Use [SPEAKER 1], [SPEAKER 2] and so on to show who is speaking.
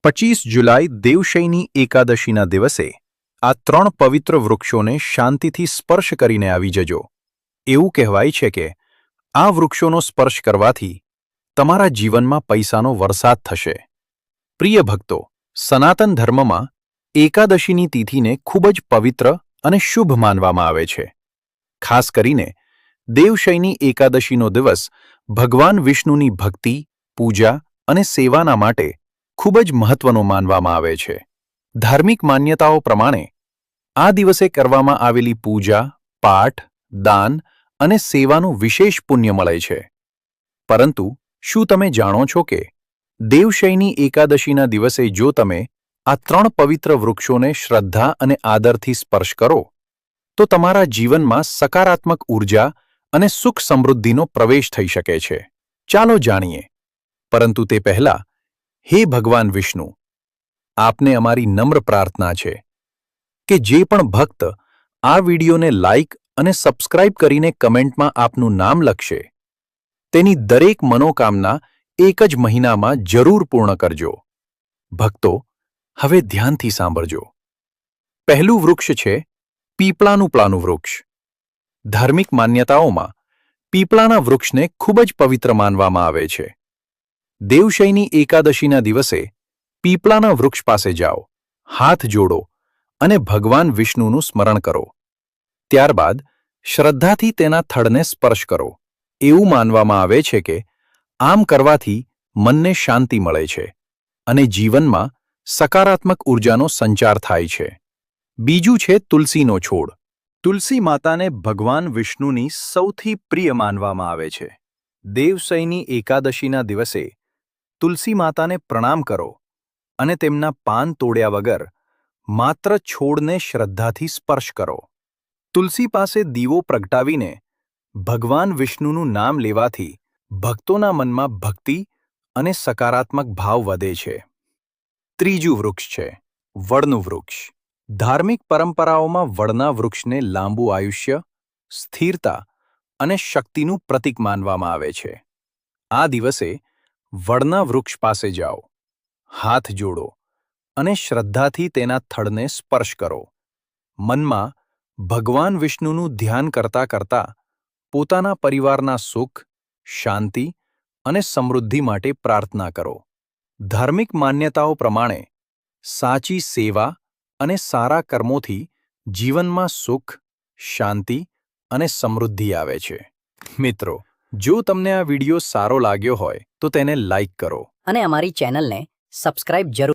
[SPEAKER 1] 25 જુલાઈ દેવશયની એકાદશીના દિવસે આ 3 પવિત્ર વૃક્ષોને શાંતિથી સ્પર્શ કરીને આવી જજો. એવું કહેવાય છે કે આ વૃક્ષોનો સ્પર્શ કરવાથી તમારા જીવનમાં પૈસાનો વરસાદ થશે. પ્રિય ભક્તો, સનાતન ધર્મમાં એકાદશીની તિથિને ખૂબ જ પવિત્ર અને શુભ માનવામાં આવે છે. ખાસ કરીને દેવશયની એકાદશીનો દિવસ ભગવાન વિષ્ણુની ભક્તિ, પૂજા અને સેવાના માટે ખૂબ જ મહત્વનો માનવામાં આવે છે. ધાર્મિક માન્યતાઓ પ્રમાણે આ દિવસે કરવામાં આવેલી પૂજા, પાઠ, દાન અને સેવાનું વિશેષ પુણ્ય મળે છે. પરંતુ શું તમે જાણો છો કે દેવશયની એકાદશીના દિવસે જો તમે આ 3 પવિત્ર વૃક્ષોને શ્રદ્ધા અને આદરથી સ્પર્શ કરો તો તમારા જીવનમાં સકારાત્મક ઉર્જા અને સુખ સમૃદ્ધિનો પ્રવેશ થઈ શકે છે? ચાલો જાણીએ. પરંતુ તે પહેલા, હે ભગવાન વિષ્ણુ, આપને અમારી નમ્ર પ્રાર્થના છે કે જે પણ ભક્ત આ વિડીયોને લાઇક અને સબસ્ક્રાઇબ કરીને કમેન્ટમાં આપનું નામ લખશે, તેની દરેક મનોકામના એક જ મહિનામાં જરૂર પૂર્ણ કરજો. ભક્તો, હવે ધ્યાનથી સાંભળજો. પહેલું વૃક્ષ છે પીપળાનું વૃક્ષ. ધાર્મિક માન્યતાઓમાં પીપળાના વૃક્ષને ખૂબ જ પવિત્ર માનવામાં આવે છે. દેવશયની એકાદશીના દિવસે પીપળાના વૃક્ષ પાસે જાઓ, હાથ જોડો અને ભગવાન વિષ્ણુનું સ્મરણ કરો. ત્યારબાદ શ્રદ્ધાથી તેના થડને સ્પર્શ કરો. એવું માનવામાં આવે છે કે આમ કરવાથી મનને શાંતિ મળે છે અને જીવનમાં સકારાત્મક ઉર્જાનો સંચાર થાય છે. બીજું છે તુલસીનો છોડ. તુલસી માતાને ભગવાન વિષ્ણુની સૌથી પ્રિય માનવામાં આવે છે. દેવશયની એકાદશીના દિવસે તુલસી માતાને પ્રણામ કરો અને તેમના પાન તોડ્યા વગર માત્ર છોડને શ્રદ્ધાથી સ્પર્શ કરો. તુલસી પાસે દીવો પ્રગટાવીને ભગવાન વિષ્ણુનું નામ લેવાથી ભક્તોના મનમાં ભક્તિ અને સકારાત્મક ભાવ વધે છે. ત્રીજું વૃક્ષ છે વડનું વૃક્ષ. ધાર્મિક પરંપરાઓમાં વડના વૃક્ષને લાંબુ આયુષ્ય, સ્થિરતા અને શક્તિનું પ્રતીક માનવામાં આવે છે. આ દિવસે વડના વૃક્ષ પાસે જાઓ, હાથ જોડો અને શ્રદ્ધાથી તેના થડને સ્પર્શ કરો. મનમાં ભગવાન વિષ્ણુનું ધ્યાન કરતા કરતા પોતાના પરિવારના સુખ, શાંતિ અને સમૃદ્ધિ માટે પ્રાર્થના કરો. ધાર્મિક માન્યતાઓ પ્રમાણે સાચી સેવા અને સારા કર્મોથી જીવનમાં સુખ, શાંતિ અને સમૃદ્ધિ આવે છે. મિત્રો, જો તમને આ વિડીયો સારો લાગ્યો હોય તો તેને લાઇક કરો
[SPEAKER 2] અને અમારી ચેનલને સબસ્ક્રાઇબ જરૂર